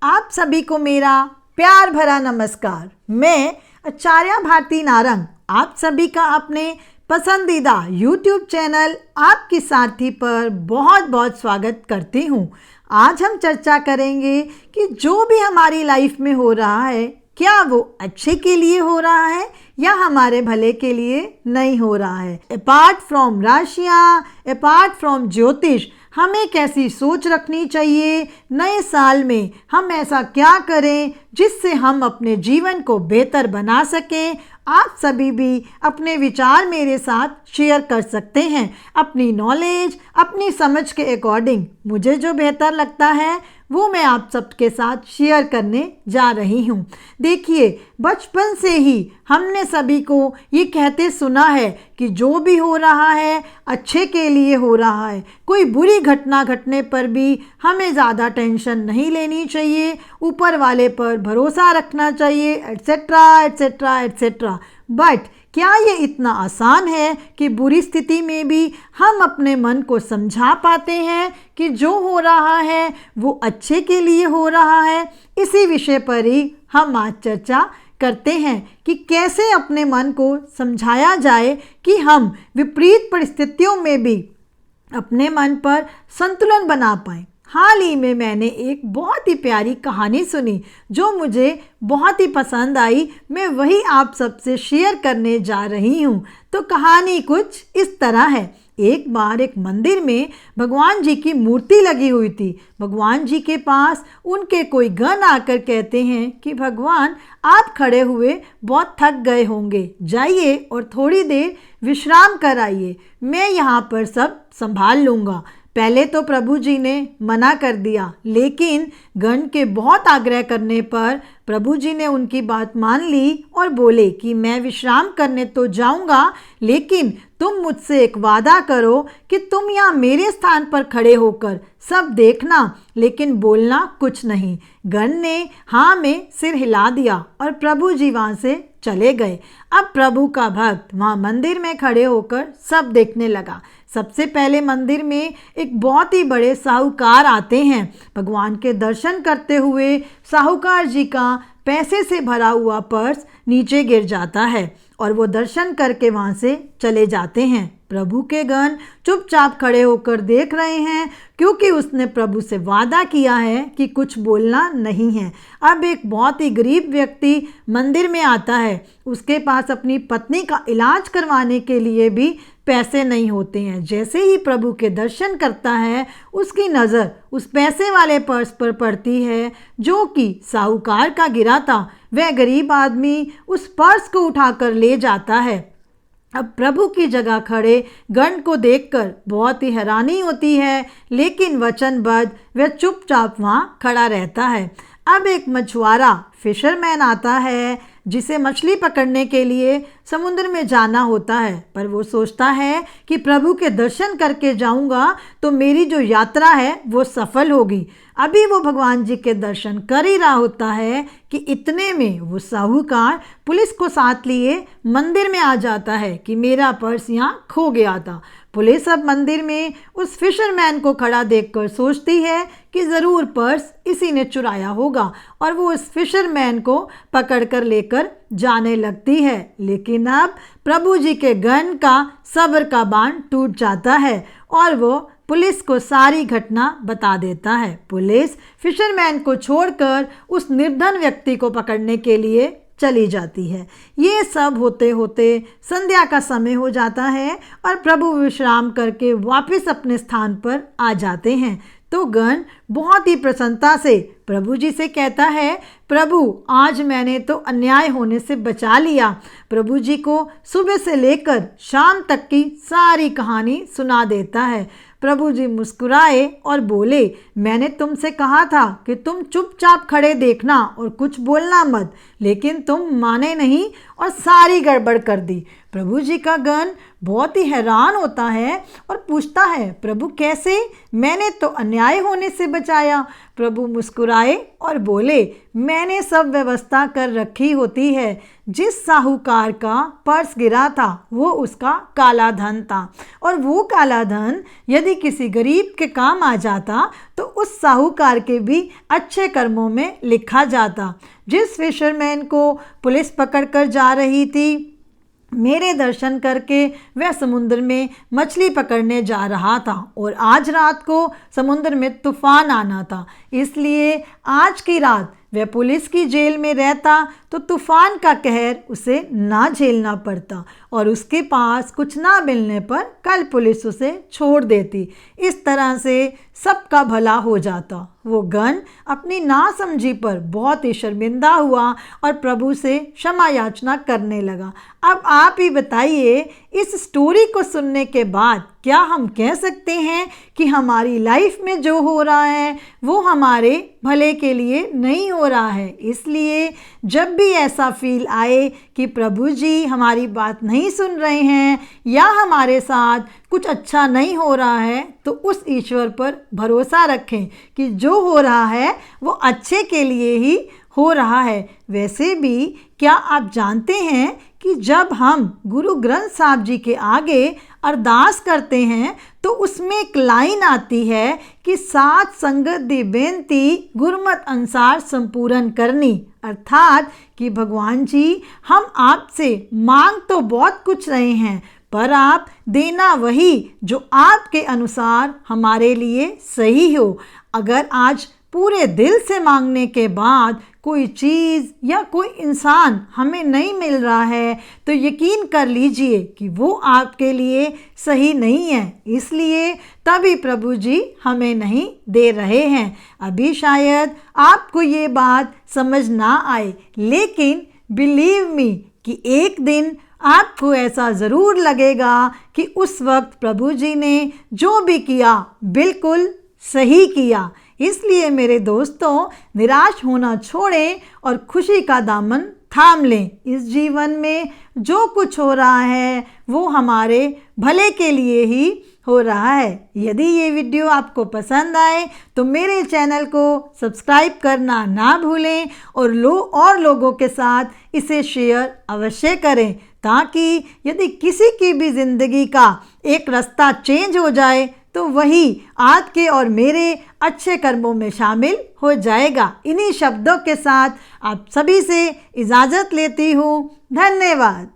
आप सभी को मेरा प्यार भरा नमस्कार। मैं आचार्य भारती नारंग आप सभी का अपने पसंदीदा YouTube चैनल आपकी साथी पर बहुत बहुत स्वागत करती हूँ। आज हम चर्चा करेंगे कि जो भी हमारी लाइफ में हो रहा है क्या वो अच्छे के लिए हो रहा है या हमारे भले के लिए नहीं हो रहा है। अपार्ट फ्रॉम राशियाँ, अपार्ट फ्रॉम ज्योतिष, हमें कैसी सोच रखनी चाहिए, नए साल में हम ऐसा क्या करें जिससे हम अपने जीवन को बेहतर बना सकें। आप सभी भी अपने विचार मेरे साथ शेयर कर सकते हैं, अपनी नॉलेज, अपनी समझ के अकॉर्डिंग। मुझे जो बेहतर लगता है वो मैं आप सबके साथ शेयर करने जा रही हूँ। देखिए, बचपन से ही हमने सभी को ये कहते सुना है कि जो भी हो रहा है अच्छे के लिए हो रहा है। कोई बुरी घटना घटने पर भी हमें ज़्यादा टेंशन नहीं लेनी चाहिए, ऊपर वाले पर भरोसा रखना चाहिए, एट्सेट्रा एट्सेट्रा एट्सेट्रा। बट क्या ये इतना आसान है कि बुरी स्थिति में भी हम अपने मन को समझा पाते हैं कि जो हो रहा है वो अच्छे के लिए हो रहा है? इसी विषय पर ही हम आज चर्चा करते हैं कि कैसे अपने मन को समझाया जाए कि हम विपरीत परिस्थितियों में भी अपने मन पर संतुलन बना पाएं। हाल ही में मैंने एक बहुत ही प्यारी कहानी सुनी जो मुझे बहुत ही पसंद आई। मैं वही आप सबसे शेयर करने जा रही हूँ। तो कहानी कुछ इस तरह है। एक बार एक मंदिर में भगवान जी की मूर्ति लगी हुई थी। भगवान जी के पास उनके कोई गण आकर कहते हैं कि भगवान आप खड़े हुए बहुत थक गए होंगे, जाइए और थोड़ी देर विश्राम कराइए, मैं यहाँ पर सब संभाल लूँगा। पहले तो प्रभु जी ने मना कर दिया, लेकिन गण के बहुत आग्रह करने पर प्रभु जी ने उनकी बात मान ली और बोले कि मैं विश्राम करने तो जाऊंगा, लेकिन तुम मुझसे एक वादा करो कि तुम यहाँ मेरे स्थान पर खड़े होकर सब देखना, लेकिन बोलना कुछ नहीं। गण ने हाँ में सिर हिला दिया और प्रभु जी वहाँ से चले गए। अब प्रभु का भक्त वहाँ मंदिर में खड़े होकर सब देखने लगा। सबसे पहले मंदिर में एक बहुत ही बड़े साहूकार आते हैं। भगवान के दर्शन करते हुए साहूकार जी का पैसे से भरा हुआ पर्स नीचे गिर जाता है और वो दर्शन करके वहाँ से चले जाते हैं। प्रभु के गण चुपचाप खड़े होकर देख रहे हैं, क्योंकि उसने प्रभु से वादा किया है कि कुछ बोलना नहीं है। अब एक बहुत ही गरीब व्यक्ति मंदिर में आता है। उसके पास अपनी पत्नी का इलाज करवाने के लिए भी पैसे नहीं होते हैं। जैसे ही प्रभु के दर्शन करता है, उसकी नज़र उस पैसे वाले पर्स पर पड़ती है जो कि साहूकार का गिरा था। वह गरीब आदमी उस पर्स को उठाकर ले जाता है। अब प्रभु की जगह खड़े गण को देखकर बहुत ही हैरानी होती है, लेकिन वचनबद्ध वह चुपचाप वहाँ खड़ा रहता है। अब एक मछुआरा फिशरमैन आता है जिसे मछली पकड़ने के लिए समुद्र में जाना होता है, पर वो सोचता है कि प्रभु के दर्शन करके जाऊंगा तो मेरी जो यात्रा है वो सफल होगी। अभी वो भगवान जी के दर्शन कर ही रहा होता है कि इतने में वो साहूकार पुलिस को साथ लिए मंदिर में आ जाता है कि मेरा पर्स यहाँ खो गया था। पुलिस अब मंदिर में उस फिशरमैन को खड़ा देखकर सोचती है कि ज़रूर पर्स इसी ने चुराया होगा और वो उस फिशरमैन को पकड़कर लेकर जाने लगती है। लेकिन अब प्रभु जी के गण का सब्र का बांध टूट जाता है और वो पुलिस को सारी घटना बता देता है। पुलिस फिशरमैन को छोड़कर उस निर्धन व्यक्ति को पकड़ने के लिए चली जाती है। ये सब होते होते संध्या का समय हो जाता है और प्रभु विश्राम करके वापस अपने स्थान पर आ जाते हैं। तो गण बहुत ही प्रसन्नता से प्रभु जी से कहता है, प्रभु आज मैंने तो अन्याय होने से बचा लिया। प्रभु जी को सुबह से लेकर शाम तक की सारी कहानी सुना देता है। प्रभु जी मुस्कुराए और बोले, मैंने तुमसे कहा था कि तुम चुपचाप खड़े देखना और कुछ बोलना मत, लेकिन तुम माने नहीं और सारी गड़बड़ कर दी। प्रभु जी का गण बहुत ही हैरान होता है और पूछता है, प्रभु कैसे? मैंने तो अन्याय होने से बचाया। प्रभु मुस्कुराए और बोले, मैंने सब व्यवस्था कर रखी होती है। जिस साहूकार का पर्स गिरा था वो उसका काला धन था, और वो काला धन यदि किसी गरीब के काम आ जाता तो उस साहूकार के भी अच्छे कर्मों में लिखा जाता। जिस फिशरमैन को पुलिस पकड़ कर जा रही थी, मेरे दर्शन करके वह समुद्र में मछली पकड़ने जा रहा था, और आज रात को समुद्र में तूफान आना था, इसलिए आज की रात वह पुलिस की जेल में रहता तो तूफान का कहर उसे ना झेलना पड़ता, और उसके पास कुछ ना मिलने पर कल पुलिस उसे छोड़ देती। इस तरह से सबका भला हो जाता। वो गण अपनी नासमझी पर बहुत ही शर्मिंदा हुआ और प्रभु से क्षमा याचना करने लगा। अब आप ही बताइए, इस स्टोरी को सुनने के बाद क्या हम कह सकते हैं कि हमारी लाइफ में जो हो रहा है वो हमारे भले के लिए नहीं हो रहा है? इसलिए जब भी ऐसा फील आए कि प्रभु जी हमारी बात नहीं सुन रहे हैं या हमारे साथ कुछ अच्छा नहीं हो रहा है, तो उस ईश्वर पर भरोसा रखें कि जो हो रहा है वो अच्छे के लिए ही हो रहा है। वैसे भी क्या आप जानते हैं कि जब हम गुरु ग्रंथ साहब जी के आगे अरदास करते हैं तो उसमें एक लाइन आती है कि सात संगत दी बेनती गुरमत अनुसार संपूर्ण करनी, अर्थात कि भगवान जी हम आपसे मांग तो बहुत कुछ रहे हैं, पर आप देना वही जो आपके अनुसार हमारे लिए सही हो। अगर आज पूरे दिल से मांगने के बाद कोई चीज़ या कोई इंसान हमें नहीं मिल रहा है तो यकीन कर लीजिए कि वो आपके लिए सही नहीं है, इसलिए तभी प्रभु जी हमें नहीं दे रहे हैं। अभी शायद आपको ये बात समझ ना आए, लेकिन बिलीव मी कि एक दिन आपको ऐसा ज़रूर लगेगा कि उस वक्त प्रभु जी ने जो भी किया बिल्कुल सही किया। इसलिए मेरे दोस्तों, निराश होना छोड़ें और खुशी का दामन थाम लें। इस जीवन में जो कुछ हो रहा है वो हमारे भले के लिए ही हो रहा है। यदि ये वीडियो आपको पसंद आए तो मेरे चैनल को सब्सक्राइब करना ना भूलें और लोगों के साथ इसे शेयर अवश्य करें, ताकि यदि किसी की भी ज़िंदगी का एक रास्ता चेंज हो जाए तो वही आपके और मेरे अच्छे कर्मों में शामिल हो जाएगा। इन्हीं शब्दों के साथ आप सभी से इजाज़त लेती हूँ। धन्यवाद।